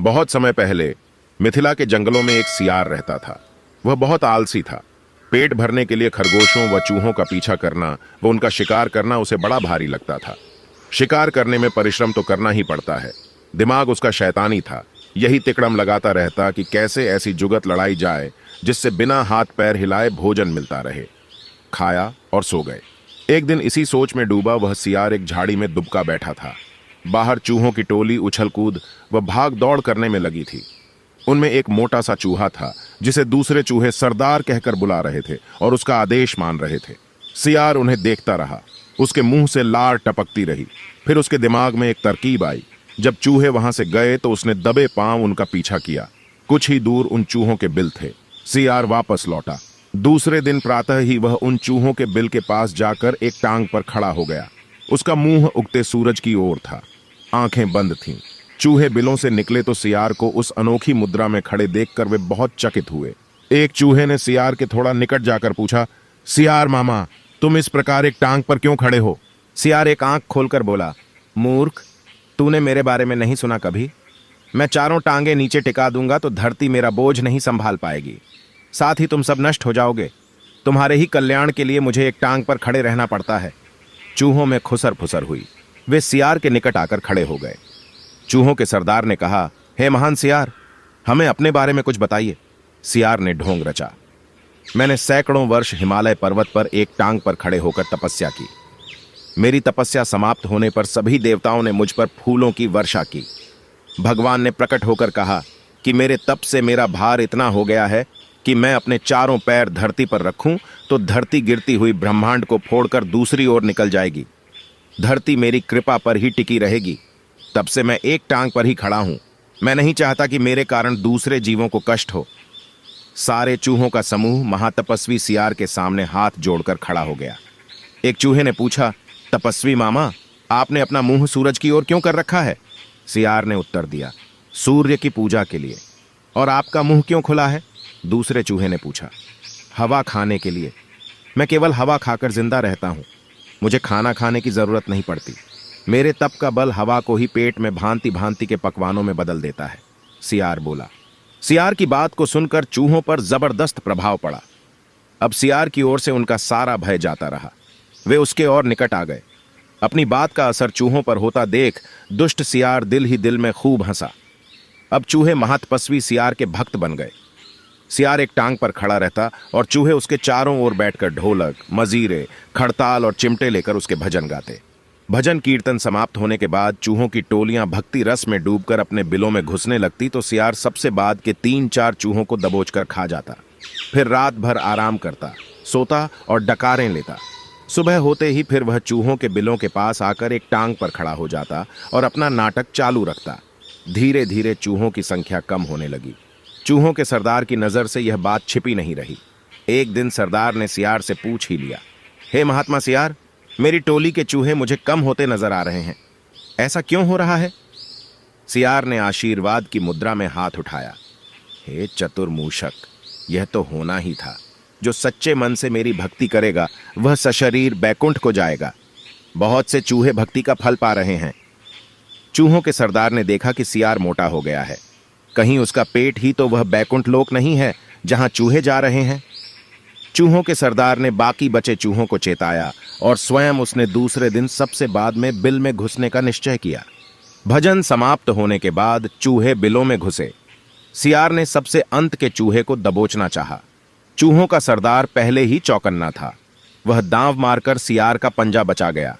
बहुत समय पहले मिथिला के जंगलों में एक सियार रहता था। वह बहुत आलसी था। पेट भरने के लिए खरगोशों व चूहों का पीछा करना व उनका शिकार करना उसे बड़ा भारी लगता था। शिकार करने में परिश्रम तो करना ही पड़ता है। दिमाग उसका शैतानी था। यही तिकड़म लगाता रहता कि कैसे ऐसी जुगत लड़ाई जाए जिससे बिना हाथ पैर हिलाए भोजन मिलता रहे। खाया और सो गए। एक दिन इसी सोच में डूबा वह सियार एक झाड़ी में दुबका बैठा था। बाहर चूहों की टोली उछल कूद व भाग दौड़ करने में लगी थी। उनमें एक मोटा सा चूहा था जिसे दूसरे चूहे सरदार कहकर बुला रहे थे और उसका आदेश मान रहे थे। सियार उन्हें देखता रहा। उसके मुंह से लार टपकती रही। फिर उसके दिमाग में एक तरकीब आई। जब चूहे वहां से गए तो उसने दबे पांव उनका पीछा किया। कुछ ही दूर उन चूहों के बिल थे। सियार वापस लौटा। दूसरे दिन प्रातः ही वह उन चूहों के बिल के पास जाकर एक टांग पर खड़ा हो गया। उसका मुंह उगते सूरज की ओर था। आंखें बंद थीं। चूहे बिलों से निकले तो सियार को उस अनोखी मुद्रा में खड़े देखकर वे बहुत चकित हुए। एक चूहे ने सियार के थोड़ा निकट जाकर पूछा, सियार मामा, तुम इस प्रकार एक टांग पर क्यों खड़े हो? सियार एक आंख खोलकर बोला, मूर्ख, तूने मेरे बारे में नहीं सुना कभी? मैं चारों टांगे नीचे टिका दूंगा तो धरती मेरा बोझ नहीं संभाल पाएगी। साथ ही तुम सब नष्ट हो जाओगे। तुम्हारे ही कल्याण के लिए मुझे एक टांग पर खड़े रहना पड़ता है। चूहों में खुसर फुसर हुई। वे सियार के निकट आकर खड़े हो गए। चूहों के सरदार ने कहा, हे महान सियार, हमें अपने बारे में कुछ बताइए। सियार ने ढोंग रचा, मैंने सैकड़ों वर्ष हिमालय पर्वत पर एक टांग पर खड़े होकर तपस्या की। मेरी तपस्या समाप्त होने पर सभी देवताओं ने मुझ पर फूलों की वर्षा की। भगवान ने प्रकट होकर कहा कि मेरे तप से मेरा भार इतना हो गया है कि मैं अपने चारों पैर धरती पर रखूं तो धरती गिरती हुई ब्रह्मांड को फोड़कर दूसरी ओर निकल जाएगी। धरती मेरी कृपा पर ही टिकी रहेगी। तब से मैं एक टांग पर ही खड़ा हूं। मैं नहीं चाहता कि मेरे कारण दूसरे जीवों को कष्ट हो। सारे चूहों का समूह महातपस्वी सियार के सामने हाथ जोड़कर खड़ा हो गया। एक चूहे ने पूछा, तपस्वी मामा, आपने अपना मुंह सूरज की ओर क्यों कर रखा है? सियार ने उत्तर दिया, सूर्य की पूजा के लिए। और आपका मुंह क्यों खुला है? दूसरे चूहे ने पूछा। हवा खाने के लिए। मैं केवल हवा खाकर जिंदा रहता हूं। मुझे खाना खाने की जरूरत नहीं पड़ती। मेरे तप का बल हवा को ही पेट में भांति भांति के पकवानों में बदल देता है, सियार बोला। सियार की बात को सुनकर चूहों पर जबरदस्त प्रभाव पड़ा। अब सियार की ओर से उनका सारा भय जाता रहा। वे उसके और निकट आ गए। अपनी बात का असर चूहों पर होता देख दुष्ट सियार दिल ही दिल में खूब हंसा। अब चूहे महातपस्वी सियार के भक्त बन गए। सियार एक टांग पर खड़ा रहता और चूहे उसके चारों ओर बैठकर ढोलक, मजीरे, खड़ताल और चिमटे लेकर उसके भजन गाते। भजन कीर्तन समाप्त होने के बाद चूहों की टोलियां भक्ति रस में डूबकर अपने बिलों में घुसने लगती तो सियार सबसे बाद के 3-4 चूहों को दबोचकर खा जाता। फिर रात भर आराम करता, सोता और डकारें लेता। सुबह होते ही फिर वह चूहों के बिलों के पास आकर एक टांग पर खड़ा हो जाता और अपना नाटक चालू रखता। धीरे धीरे चूहों की संख्या कम होने लगी। चूहों के सरदार की नजर से यह बात छिपी नहीं रही। एक दिन सरदार ने सियार से पूछ ही लिया, हे महात्मा सियार, मेरी टोली के चूहे मुझे कम होते नजर आ रहे हैं। ऐसा क्यों हो रहा है? सियार ने आशीर्वाद की मुद्रा में हाथ उठाया, हे चतुर मूषक, यह तो होना ही था। जो सच्चे मन से मेरी भक्ति करेगा वह सशरीर बैकुंठ को जाएगा। बहुत से चूहे भक्ति का फल पा रहे हैं। चूहों के सरदार ने देखा कि सियार मोटा हो गया है। कहीं उसका पेट ही तो वह बैकुंठ लोक नहीं है जहां चूहे जा रहे हैं। चूहों के सरदार ने बाकी बचे चूहों को चेताया और स्वयं उसने दूसरे दिन सबसे बाद में बिल में घुसने का निश्चय किया। भजन समाप्त होने के बाद चूहे बिलों में घुसे। सियार ने सबसे अंत के चूहे को दबोचना चाहा। चूहों का सरदार पहले ही चौकन्ना था। वह दांव मारकर सियार का पंजा बचा गया।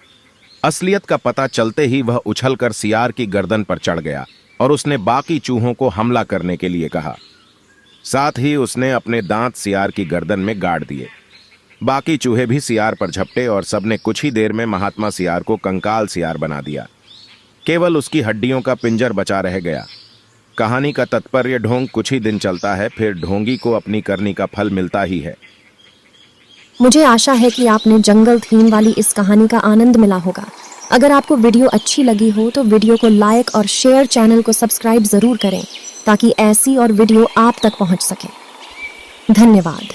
असलियत का पता चलते ही वह उछलकर सियार की गर्दन पर चढ़ गया और उसने बाकी चूहों को हमला करने के लिए कहा। साथ ही उसने अपने दांत सियार की गर्दन में गाड़ दिए। बाकी चूहे भी सियार पर झपटे और सबने कुछ ही देर में महात्मा सियार को कंकाल सियार बना दिया। केवल उसकी हड्डियों का पिंजर बचा रह गया। कहानी का तात्पर्य ढोंग कुछ ही दिन चलता है, फिर ढोंगी को अपनी करनी का फल मिलता ही है। मुझे आशा है कि आपने जंगल थीम वाली इस कहानी का आनंद मिला होगा। अगर आपको वीडियो अच्छी लगी हो तो वीडियो को लाइक और शेयर, चैनल को सब्सक्राइब जरूर करें ताकि ऐसी और वीडियो आप तक पहुंच सके। धन्यवाद।